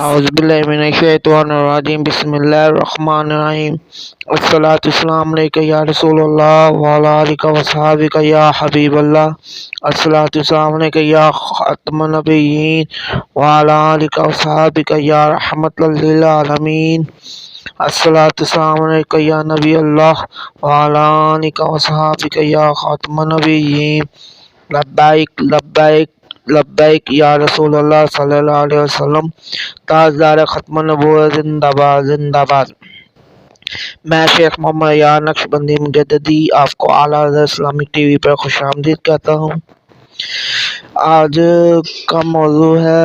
اعوذ باللہ من الشیطان الرجیم بسم اللہ الرحمن الرحیم الصلاۃ والسلام علیک یا رسول اللہ وعلی آلک وصحبک یا حبیب اللہ الصلاۃ والسلام علیک یا خاتم النبیین وعلی آلک وصحبک یا رحمت للعالمین الصلاۃ والسلام علیک یا نبی اللہ وعلی آلک وصحبک یا خاتم النبیین لبیک لبیک لبیک یا رسول اللہ صلی اللہ علیہ وسلم تاجدار ختم النبوت زندہ باد زندہ باد۔ میں شیخ محمد یار نقشبندی مجددی آپ کو اعلیٰ حضرت اسلامک ٹی وی پر خوش آمدید کہتا ہوں۔ آج کا موضوع ہے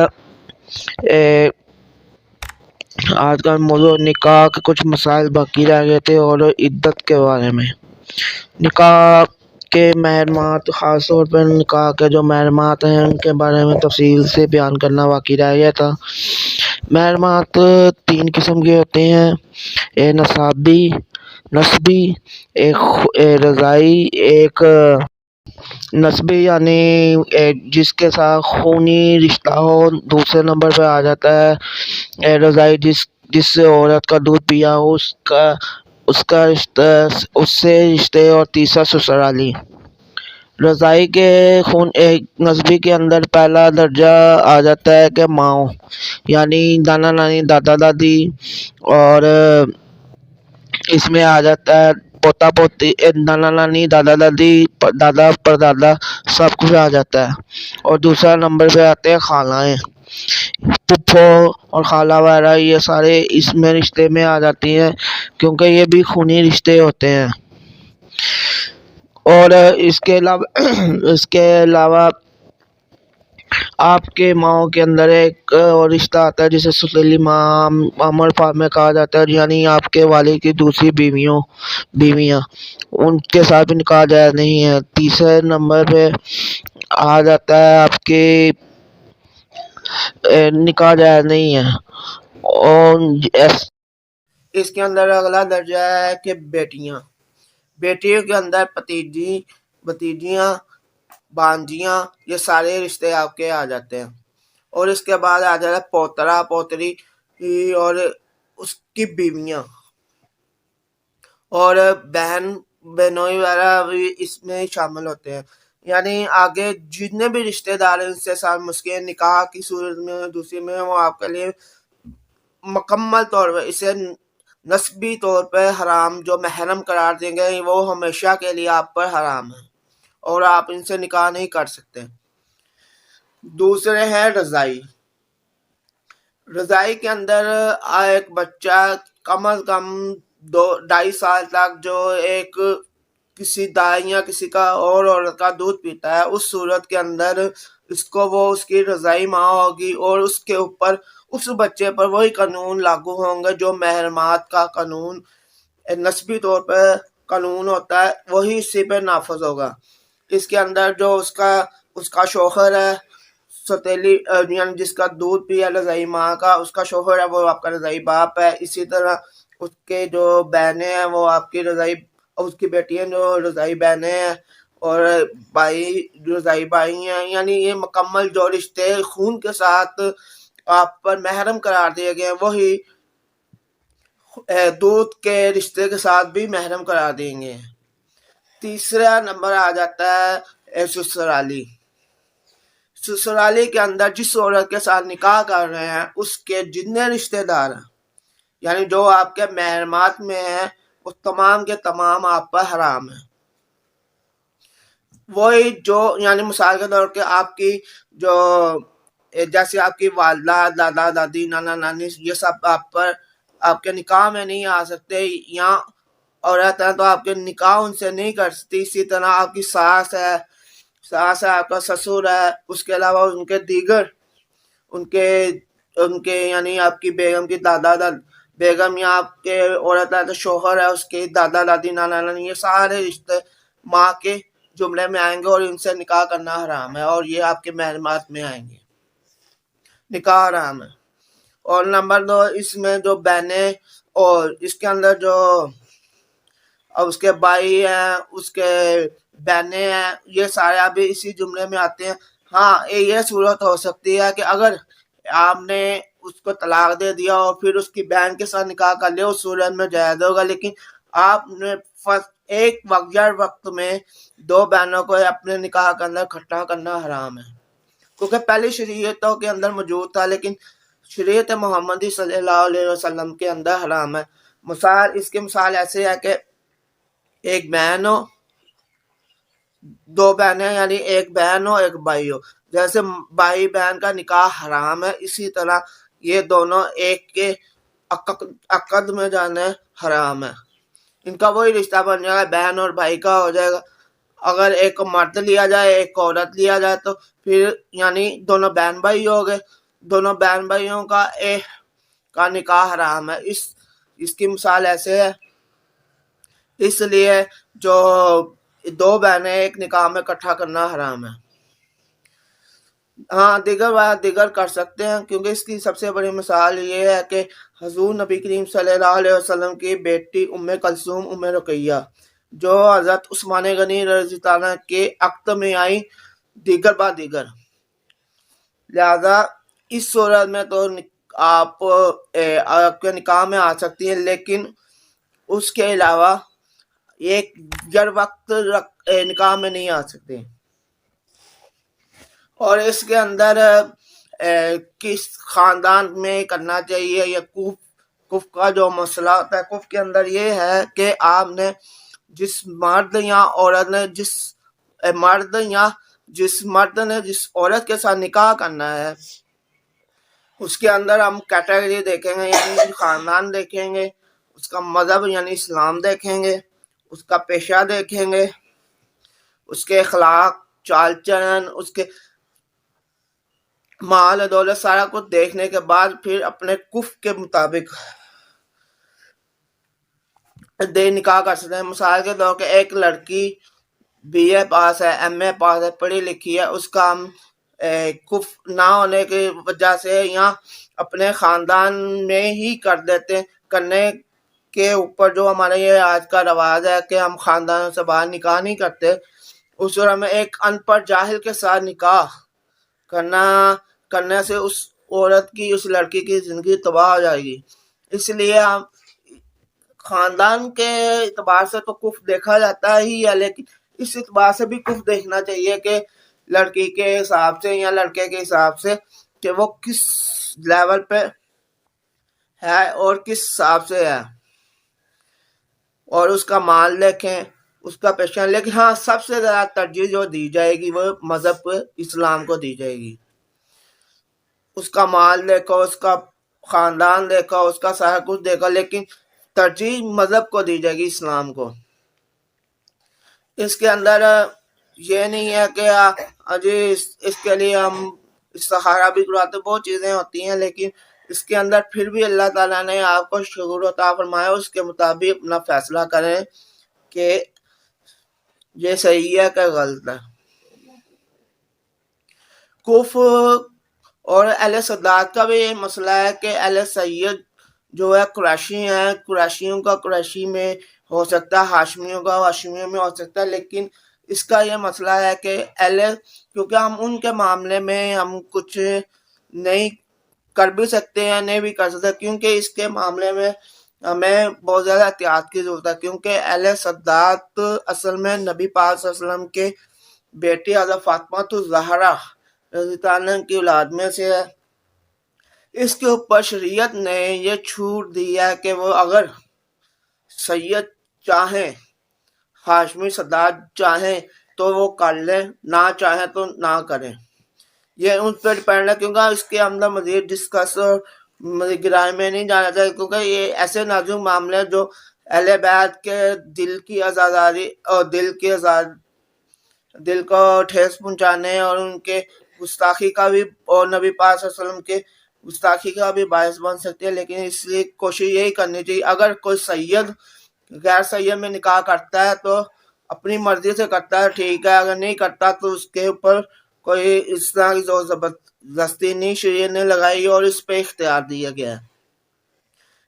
نکاح کے کچھ مسائل باقی رہ گئے تھے اور عدت کے بارے میں۔ نکاح کے محرمات، خاص طور پر نکاح کے جو محرمات ہیں ان کے بارے میں تفصیل سے بیان کرنا باقی رہ گیا تھا۔ محرمات 3 قسم کے ہوتے ہیں، ایک نسبی، ایک رضائی، ایک نسبی یعنی جس کے ساتھ خونی رشتہ ہو۔ دوسرے نمبر پہ آ جاتا ہے رضائی، جس سے عورت کا دودھ پیا ہو اس کا رشتہ، اس سے رشتے، اور تیسرا سسرالی۔ رضائی کے نسبی کے اندر پہلا درجہ آ جاتا ہے کہ ماؤں، یعنی نانا نانی، دادا دادی، اور اس میں آ جاتا ہے پوتا پوتی، نانا نانی، دادا دادی، دادا پردادا، سب کچھ آ جاتا ہے۔ اور دوسرا نمبر پہ آتے ہیں خالائیں، پھپھو اور خالہ وغیرہ، یہ سارے اس میں رشتے میں آ جاتی ہیں کیونکہ یہ بھی خونی رشتے ہوتے ہیں۔ اور اس کے علاوہ آپ کے ماؤں کے اندر ایک اور رشتہ آتا ہے جسے سسرالی ماں عمر فار میں کہا جاتا ہے، یعنی آپ کے والد کی دوسری بیویاں، ان کے ساتھ بھی نکاح جائز نہیں ہے۔ تیسرے نمبر پہ آ جاتا ہے آپ کے نکاح جائز نہیں ہے۔ اور اس کے اندر اگلا درجہ ہے کہ بیٹیوں کے اندر بھتیجیاں، بھانجیاں، یہ سارے رشتے آپ کے آ جاتے ہیں۔ اور اس کے بعد آ جاتا ہے پوترا پوتری اور اس کی بیویاں، اور بہنوئی وغیرہ بھی اس میں شامل ہوتے ہیں۔ یعنی آگے جتنے بھی رشتے دار ہیں ان سے ساتھ مسکین نکاح کی صورت میں دوسری میں وہ آپ کے لیے مکمل طور پر اسے نسبی طور پہ حرام، جو محرم قرار دیں گے وہ ہمیشہ کے لیے آپ پر حرام ہے اور آپ ان سے نکاح نہیں کر سکتے۔ دوسرے ہے رضائی کے اندر ایک بچہ کم از کم 2.5 سال تک جو ایک کسی دائی یا کسی کا اور عورت کا دودھ پیتا ہے، اس صورت کے اندر اس کی رضائی ماں ہوگی، اور اس کے اوپر اس بچے پر وہی قانون لاگو ہوں گے جو محرمات کا قانون نسبی طور پہ قانون ہوتا ہے، وہی اسی پہ نافذ ہوگا۔ اس کے اندر جو اس کا شوہر ہے ستیلی، یعنی جس کا دودھ پیا رضائی ماں کا، اس کا شوہر ہے وہ آپ کا رضائی باپ ہے۔ اسی طرح اس کے جو بہنیں ہیں وہ آپ کی رضائی، اس کی بیٹیاں جو رضائی بہنیں ہیں، اور بھائی رضائی بھائی ہیں۔ یعنی یہ مکمل جو رشتے خون کے ساتھ آپ پر محرم قرار دیے گئے ہیں وہی دودھ کے رشتے کے ساتھ بھی محرم قرار دیں گے۔ تیسرا نمبر آ جاتا ہے سسرالی کے اندر جس عورت کے ساتھ نکاح کر رہے ہیں اس کے جتنے رشتے دار ہیں، یعنی جو آپ کے محرمات میں ہیں، وہ تمام کے تمام آپ پر حرام ہیں۔ وہی جو یعنی مثال کے طور پہ آپ کی جو جیسے آپ کی والدہ، دادا دادی، نانا نانی، یہ سب آپ کے نکاح میں نہیں آ سکتے، یا عورت ہے تو آپ کے نکاح ان سے نہیں کر سکتی۔ اسی طرح آپ کی ساس ہے، آپ کا سسر ہے، اس کے علاوہ ان کے دیگر ان کے یعنی آپ کی بیگم کی بیگم، یا آپ کے عورت ہے تو شوہر ہے، اس کے دادا دادی، نانا نانی، یہ سارے رشتے ماں کے جملے میں آئیں گے اور ان سے نکاح کرنا حرام ہے، اور یہ آپ کے محرمات میں آئیں گے، نکاح حرام ہے۔ اور نمبر 2، اس میں جو بہنیں، اور اس کے اندر جو اس کے بھائی ہیں، اس کے بہنیں ہیں، یہ سارے ابھی اسی جملے میں آتے ہیں۔ ہاں، یہ صورت ہو سکتی ہے کہ اگر آپ نے اس کو طلاق دے دیا اور پھر اس کی بہن کے ساتھ نکاح کر لیا، اس صورت میں جائز ہوگا، لیکن آپ نے ایک وقت میں دو بہنوں کو اپنے نکاح کے اندر اکٹھا کرنا حرام ہے، کیونکہ پہلی شریعتوں کے اندر موجود تھا لیکن شریعت محمدی صلی اللہ علیہ وسلم کے اندر حرام ہے۔ اس کی مثال ایسے ہے کہ ایک بہن ہو، دو بہنیں، یعنی ایک بہن ہو ایک بھائی ہو، جیسے بھائی بہن کا نکاح حرام ہے، اسی طرح یہ دونوں ایک کے عقد میں جانا حرام ہے، ان کا وہی رشتہ بن جائے گا، بہن اور بھائی کا ہو جائے گا۔ اگر ایک مرد لیا جائے ایک عورت لیا جائے تو پھر یعنی دونوں بہن بھائی ہو گئے، دونوں بہن بھائیوں کا نکاح حرام ہے۔ اس کی مثال ایسے ہے، اس لیے جو دو بہنیں ایک نکاح میں اکٹھا کرنا حرام ہے۔ ہاں دیگر کر سکتے ہیں، کیونکہ اس کی سب سے بڑی مثال یہ ہے کہ حضور نبی کریم صلی اللہ علیہ وسلم کی بیٹی ام کلثوم ام رقیہ جو حضرت عثمان غنی رضی اللہ عنہ کے عقد میں آئی دیگر لہذا اس صورت میں تو آپ کے نکاح میں آ سکتی ہیں، لیکن اس کے علاوہ ایک وقت نکاح میں نہیں آ سکتے۔ اور اس کے اندر کس خاندان میں کرنا چاہیے، یا کف کا جو مسئلہ ہوتا ہے، کف کے اندر یہ ہے کہ آپ نے جس مرد نے جس عورت کے ساتھ نکاح کرنا ہے اس کے اندر ہم کیٹیگری دیکھیں گے، یعنی خاندان دیکھیں گے، اس کا مذہب یعنی اسلام دیکھیں گے، اس کا پیشہ دیکھیں گے، اس کے اخلاق چال چلن، اس کے مال دولت، سارا کچھ دیکھنے کے بعد پھر اپنے کف کے مطابق نکاح کر سکتے ہیں۔ مثال کے طور پہ ایک لڑکی بی اے پاس ہے، ایم اے پاس ہے، پڑھی لکھی ہے، اس کا ہم کف نہ ہونے کی وجہ سے یا اپنے خاندان میں ہی کر دیتے ہیں، کرنے کے اوپر جو ہمارے یہ آج کا رواج ہے کہ ہم خاندانوں سے باہر نکاح نہیں کرتے، اس طرح میں ایک ان پڑھ جاہل کے ساتھ نکاح کرنے سے اس عورت کی، اس لڑکی کی زندگی تباہ ہو جائے گی۔ اس لیے ہم خاندان کے اعتبار سے تو کف دیکھا جاتا ہی ہے، لیکن اس اعتبار سے بھی کف دیکھنا چاہیے کہ لڑکی کے حساب سے یا لڑکے کے حساب سے کہ وہ کس لیول پہ ہے اور کس حساب سے ہے، اور اس کا مال دیکھیں، اس کا پیشہ، لیکن ہاں سب سے زیادہ ترجیح جو دی جائے گی وہ مذہب اسلام کو دی جائے گی۔ اس کا مال دیکھو، اس کا خاندان دیکھو، اس کا سارا کچھ دیکھو، لیکن ترجیح مذہب کو دی جائے گی، اسلام کو۔ اس کے اندر یہ نہیں ہے کہ اس کے لیے ہم استخارہ بھی کرواتے، بہت چیزیں ہوتی ہیں، لیکن اس کے اندر پھر بھی اللہ تعالیٰ نے آپ کو شعور عطا فرمایا، اس کے مطابق اپنا فیصلہ کریں کہ یہ صحیح ہے کہ غلط ہے۔ کف اور اہل صداقت کا بھی یہ مسئلہ ہے کہ اہل سید جو ہے قریشی ہیں، قریشیوں کا قریشی میں ہو سکتا ہے، ہاشمیوں کا ہاشمیوں میں ہو سکتا ہے، لیکن اس کا یہ مسئلہ ہے کہ کیونکہ ہم ان کے معاملے میں ہم کچھ نہیں کر بھی سکتے ہیں نہیں بھی کر سکتے، کیونکہ اس کے معاملے میں ہمیں بہت زیادہ احتیاط کی ضرورت ہے، کیونکہ اہل صداقت اصل میں نبی پاک صلی اللہ علیہ وسلم کے بیٹی حضرت فاطمہ الزہرا رضی اللہ عنہ کی اولاد میں سے ہے۔ اس کے اوپر شریعت نے یہ چھوٹ دی ہے کہ وہ اگر سید چاہیں، ہاشمی صداقت چاہیں تو وہ کر لیں، نہ چاہیں تو نہ کریں، یہ ان پر ڈیپینڈ ہے، کیونکہ اس کے اندر مزید ڈسکس اور گرائے میں نہیں جانا چاہیے، کیونکہ یہ ایسے نازک معاملے جو اہل بیت کے دل کی آزادی اور دل کو ٹھیس پہنچانے اور ان کے گستاخی کا بھی، اور نبی پاک صلی اللہ علیہ وسلم کے گستاخی کا بھی باعث بن سکتے ہیں، لیکن اس لیے کوشش یہی کرنی چاہیے اگر کوئی سید غیر سید میں نکاح کرتا ہے تو اپنی مرضی سے کرتا ہے، ٹھیک ہے، اگر نہیں کرتا تو اس کے اوپر کوئی اس طرح کی زور زبردستی نہیں شریعت نے لگائی اور اس پہ اختیار دیا گیا ہے،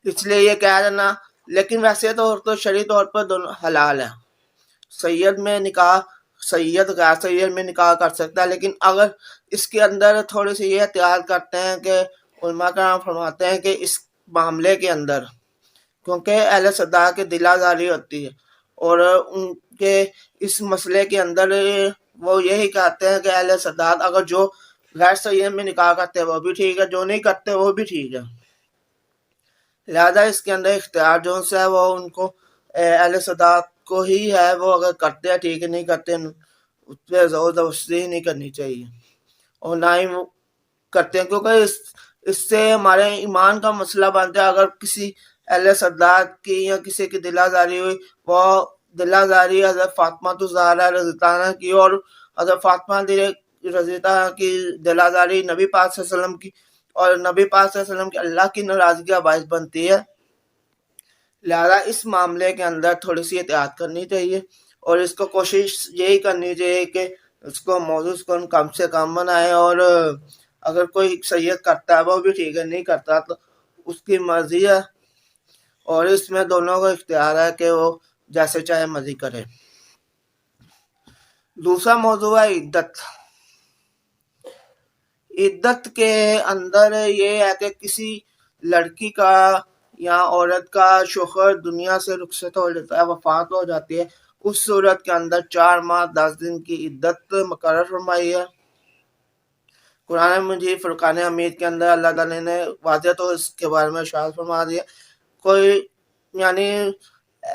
اس لیے یہ کہہ دینا۔ لیکن ویسے تو شرعی طور پر دونوں حلال ہے، سید میں نکاح، سید غیر سید میں نکاح کر سکتا ہے، لیکن اگر اس کے اندر تھوڑی سی یہ احتیاط کرتے ہیں کہ علماء کرام فرماتے ہیں کہ اس معاملے کے اندر کیونکہ اہل صدا کے دل آزاری ہوتی ہے اور ان کے اس مسئلے کے اندر وہ یہی کہتے ہیں کہ اہل صداعت اگر جو غیر صحیح میں نکاح کرتے ہیں وہ بھی ٹھیک ہے، جو نہیں کرتے وہ بھی ٹھیک ہے، لہذا اس کے اندر اختیار جو سے ہے وہ ان کو اہل صداعت کو ہی ہے، وہ اگر کرتے ہیں ٹھیک ہے، نہیں کرتے اس پہ زور زبردستی نہیں کرنی چاہیے اور نہ ہی وہ کرتے ہیں، کیونکہ اس سے ہمارے ایمان کا مسئلہ بنتا ہے۔ اگر کسی اہل صداعت کی یا کسی کی دل آزاری ہوئی، وہ دل آزاری حضرت فاطمہ الزہرا رضی اللہ عنہ کی، اور حضرت فاطمہ رضی اللہ عنہ کی دل آزاری نبی پاک صلی اللہ علیہ وسلم کی، اور نبی پاک صلی اللہ علیہ وسلم کی اللہ کی ناراضگی کا باعث بنتی ہے، لہذا اس معاملے کے اندر تھوڑی سی احتیاط کرنی چاہیے اور اس کو کوشش یہی کرنی چاہیے کہ اس کو موضوع کو کم سے کم بنائے، اور اگر کوئی سید کرتا ہے وہ بھی ٹھیک ہے، نہیں کرتا تو اس کی مرضی ہے، اور اس میں دونوں کو اختیار ہے کہ وہ جیسے چاہے مرضی کرے۔ دوسرا موضوع ہے عدت۔ عدت کے اندر یہ ہے کہ کسی لڑکی کا یا عورت کا شوہر دنیا سے رخصت ہو جاتا ہے، وفات ہو جاتی ہے، اس صورت کے اندر 4 ماہ 10 دن کی عدت مقرر فرمائی ہے۔ قرآن مجید فرقان حمید کے اندر اللہ تعالیٰ نے واضح تو اس کے بارے میں ارشاد فرما دیا، کوئی یعنی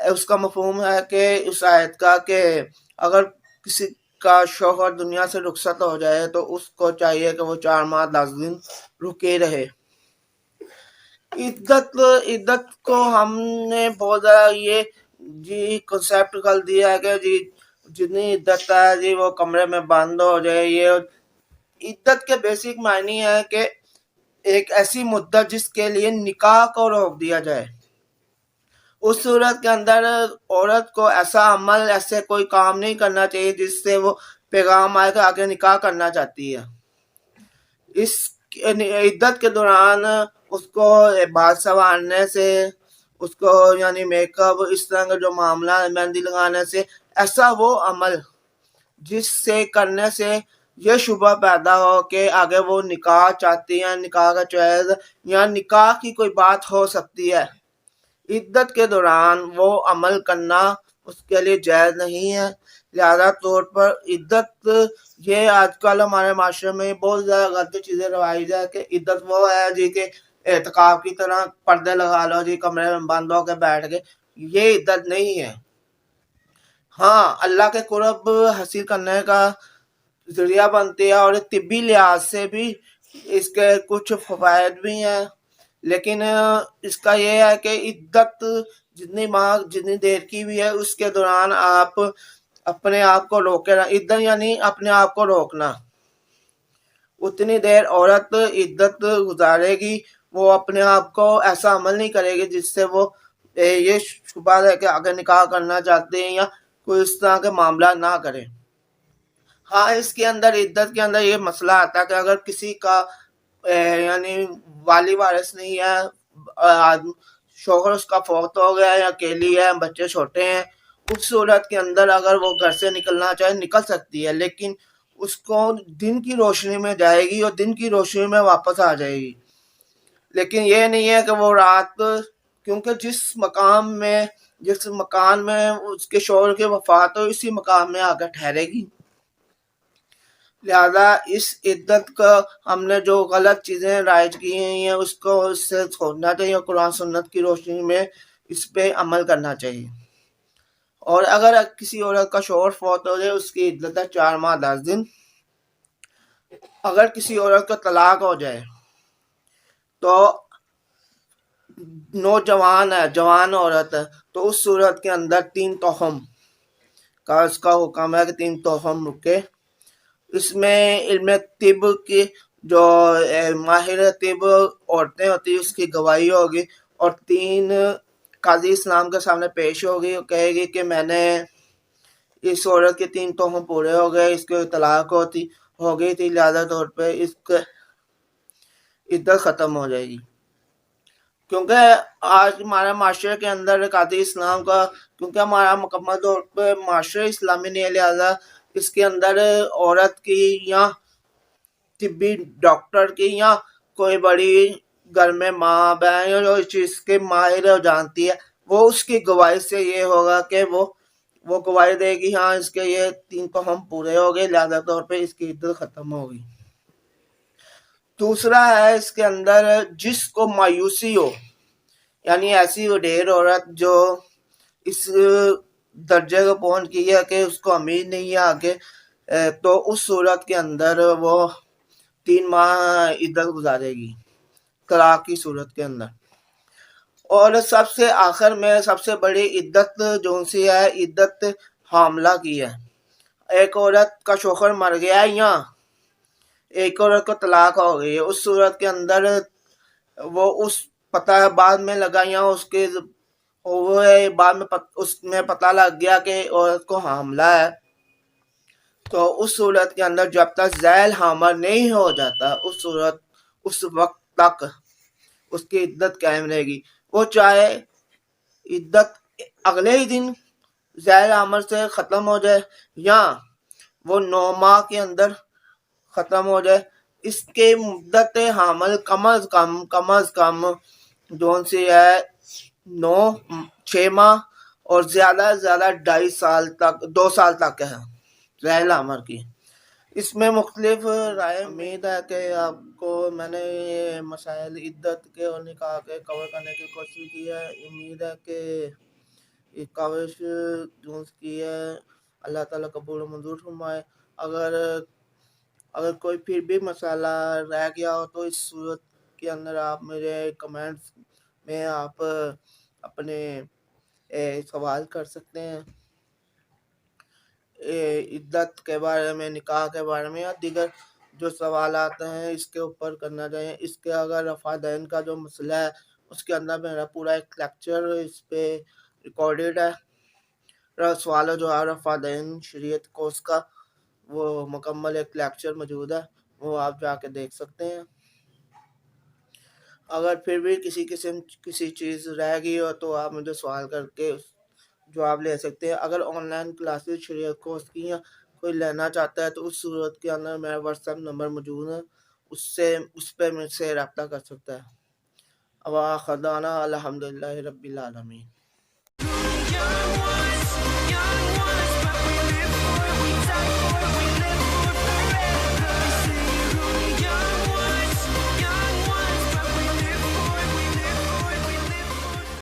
اس کا مفہوم ہے کہ اس آیت کا کہ اگر کسی کا شوہر دنیا سے رخصت ہو جائے تو اس کو چاہیے کہ وہ 4 ماہ 10 دن رکے رہے۔ عدت کو ہم نے بہت زیادہ یہ کنسیپٹ کر دیا ہے کہ جتنی عدت ہے وہ کمرے میں بند ہو جائے۔ یہ عدت کے بیسک معنی ہے کہ ایک ایسی مدت جس کے لیے نکاح کو روک دیا جائے۔ اس صورت کے اندر عورت کو ایسا عمل، ایسے کوئی کام نہیں کرنا چاہیے جس سے وہ پیغام آئے کہ آگے نکاح کرنا چاہتی ہے۔ اس عدت کے دوران اس کو بال سنوارنے سے، اس کو یعنی میک اپ، اس طرح کا جو معاملہ مہندی لگانے سے، ایسا وہ عمل جس سے کرنے سے یہ شبہ پیدا ہو کہ آگے وہ نکاح چاہتی ہیں، نکاح کا جائز یا نکاح کی کوئی بات ہو سکتی ہے، عدت کے دوران وہ عمل کرنا اس کے لیے جائز نہیں ہے۔ لہذا طور پر عدت یہ آج کل ہمارے معاشرے میں بہت زیادہ غلط چیزیں روائج ہے کہ عدت وہ ہے جی کہ اعتکاف کی طرح پردے لگا لو جی، کمرے میں بند ہو کے بیٹھ گئے، یہ عدت نہیں ہے۔ ہاں، اللہ کے قرب حاصل کرنے کا ذریعہ بنتی ہے اور طبی لحاظ سے بھی اس کے کچھ فوائد بھی ہیں، لیکن اس کا یہ ہے کہ عدت جتنی دیر کی بھی ہے اس کے دوران آپ اپنے آپ کو روکے رہنا۔ عدت یعنی اپنے آپ کو روکنا، اتنی دیر عورت عدت گزارے گی وہ اپنے آپ کو ایسا عمل نہیں کرے گی جس سے وہ یہ شبہ ہے کہ آگے نکاح کرنا چاہتے ہیں یا کوئی اس طرح کے معاملہ نہ کرے۔ ہاں، اس کے اندر عدت کے اندر یہ مسئلہ آتا ہے کہ اگر کسی کا یعنی والی وارث نہیں ہے، شوہر اس کا فوت ہو گیا یا اکیلی ہے، بچے چھوٹے ہیں، اس صورت کے اندر اگر وہ گھر سے نکلنا چاہے نکل سکتی ہے، لیکن اس کو دن کی روشنی میں جائے گی اور دن کی روشنی میں واپس آ جائے گی، لیکن یہ نہیں ہے کہ وہ رات، کیونکہ جس مکان میں اس کے شوہر کی وفات ہو اسی مکان میں آ کر ٹھہرے گی۔ لہذا اس عدت کا ہم نے جو غلط چیزیں رائج کی ہیں اس کو اس سے چھوڑنا چاہیے، قرآن سنت کی روشنی میں اس پہ عمل کرنا چاہیے۔ اور اگر کسی عورت کا شوہر فوت ہو جائے اس کی عدت ہے 4 ماہ 10 دن۔ اگر کسی عورت کا طلاق ہو جائے تو نوجوان ہے، جوان عورت ہے، تو اس صورت کے اندر 3 تحم کا اس کا حکم ہے کہ 3 تحم رکے۔ اس میں علم طب کی جو ماہر طب عورتیں ہوتی اس کی گواہی ہوگی اور 3 قاضی اسلام کے سامنے پیش ہوگی، وہ کہے گی کہ میں نے اس عورت کے 3 تحم پورے ہو گئے، اس کے طلاق ہو گئی تھی، لہذا طور پہ اس کی عدت ختم ہو جائے گی۔ کیونکہ آج ہمارے معاشرے کے اندر قاضی اسلام کا، کیونکہ ہمارا مکمل طور پہ معاشرے اسلامی نہیں ہے، لہذا اس کے اندر عورت کی یا طبی ڈاکٹر کی یا کوئی بڑی گھر میں ماں بہن یا جو اس چیز کے ماہر ہے جانتی ہے، وہ اس کی گواہی سے یہ ہوگا کہ وہ گواہی دے گی ہاں اس کے یہ 3 توہم پورے ہو گئے، لہذا طور پہ اس کی عدت ختم ہوگی۔ دوسرا ہے اس کے اندر جس کو مایوسی ہو، یعنی ایسی وڈیر عورت جو اس درجے کو پہنچ گئی ہے کہ اس کو امید نہیں ہے آگے، تو اس صورت کے اندر وہ 3 ماہ عدت گزارے گی طلاق کی صورت کے اندر۔ اور سب سے آخر میں سب سے بڑی عدت جو سی ہے عدت حاملہ کی ہے۔ ایک عورت کا شوہر مر گیا یا ایک عورت کو طلاق ہو گئی ہے، اس صورت کے اندر وہ اس پتہ بعد میں لگا یا اس کے وہ بعد میں اس میں پتہ لگ گیا کہ عورت کو حاملہ ہے، تو اس صورت کے اندر جب تک ذیل حامل نہیں ہو جاتا اس وقت تک اس کی عدت قائم رہے گی۔ وہ چاہے عدت اگلے ہی دن ذیل حامل سے ختم ہو جائے یا وہ 9 ماہ کے اندر ختم ہو جائے، اس کے مدت حامل کم از کم جو سی ہے 6 ماہ اور زیادہ سے زیادہ 2 سال تک ہے ذیل حامل کی۔ اس میں مختلف رائے، امید ہے کہ آپ کو میں نے یہ مسائل عدت کے اور نکاح کے کور کرنے کی کوشش کی ہے۔ امید ہے کہ یہ کاوش جو کی ہے اللہ تعالیٰ قبول و منظور فرمائے۔ اگر کوئی پھر بھی مسئلہ رہ گیا ہو تو اس صورت کے اندر آپ میرے کمنٹس میں آپ اپنے سوال کر سکتے ہیں عدت کے بارے میں، نکاح کے بارے میں یا دیگر جو سوالات ہیں اس کے اوپر کرنا چاہیے۔ اس کے اگر رفع دین کا جو مسئلہ ہے اس کے اندر میرا پورا ایک لیکچر اس پہ ریکارڈڈ ہے، سوال و جواب رفع دین شریعت کورس کا، وہ مکمل ایک لیکچر موجود ہے، وہ آپ جا کے دیکھ سکتے ہیں۔ اگر پھر بھی کسی چیز رہ گئی ہو تو آپ مجھے سوال کر کے جواب لے سکتے ہیں۔ اگر آن لائن کلاسز شریعت کورس کی یا کوئی لینا چاہتا ہے تو اس صورت کے اندر میرا واٹس ایپ نمبر موجود ہے، اس پہ مجھ سے رابطہ کر سکتا ہے۔ وآخر دعوانا الحمدللہ رب العالمین۔ Young ones, but we live for it, we die for it, we live for it.